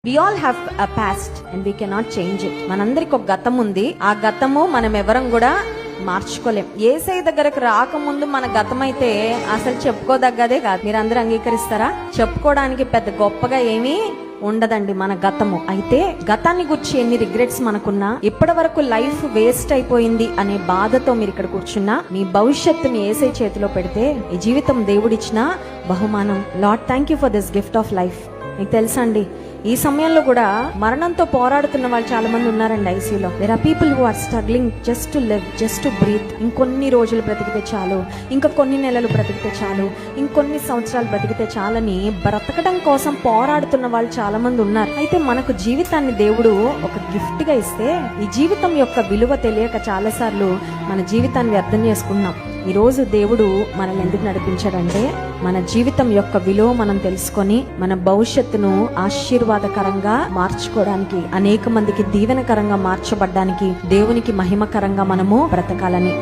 We all have a past and we cannot change it. మనందరికి ఒక గతం ఉంది. ఆ గతము మనం ఎవరం కూడా మార్చుకోలేం. యేసయ్య దగ్గరకు రాకముందు మన గతం అయితే అసలు చెప్పుకోదగ్గదే కాదు. మీరందరూ అంగీకరిస్తారా? చెప్పుకోవడానికి పెద్ద గొప్పగా ఏమీ ఉండదండి మన గతము. అయితే గతాన్ని గురించి ఎన్ని రిగ్రెట్స్ మనకున్నా, ఇప్పటి వరకు లైఫ్ వేస్ట్ అయిపోయింది అనే బాధతో మీరు ఇక్కడ కూర్చున్నా, మీ భవిష్యత్తుని యేసయ్య చేతిలో పెడితే ఈ జీవితం దేవుడిచ్చిన బహుమానం. Lord, thank you for this gift of life. మీకు తెలుసా అండి, ఈ సమయంలో కూడా మరణంతో పోరాడుతున్న వాళ్ళు చాలా మంది ఉన్నారండి ఐసీయూలో. There are people who are struggling just to live, just to breathe. ఇంకొన్ని రోజులు బ్రతికితే చాలు, ఇంకా కొన్ని నెలలు బ్రతికితే చాలు, ఇంకొన్ని సంవత్సరాలు బ్రతికితే చాలని బ్రతకడం కోసం పోరాడుతున్న వాళ్ళు చాలా మంది ఉన్నారు. అయితే మనకు జీవితాన్ని దేవుడు ఒక గిఫ్ట్ గా ఇస్తే, ఈ జీవితం యొక్క విలువ తెలియక చాలా సార్లు మన జీవితాన్ని వ్యర్థం చేసుకున్నాం. ఈ రోజు దేవుడు మనల్ని ఎందుకు నడిపించాడంటే, మన జీవితం యొక్క విలువ మనం తెలుసుకొని మన భవిష్యత్తును ఆశీర్వాదకరంగా మార్చుకోవడానికి, అనేక మందికి దీవెనకరంగా మార్చబడ్డానికి, దేవునికి మహిమకరంగా మనము బ్రతకాలని.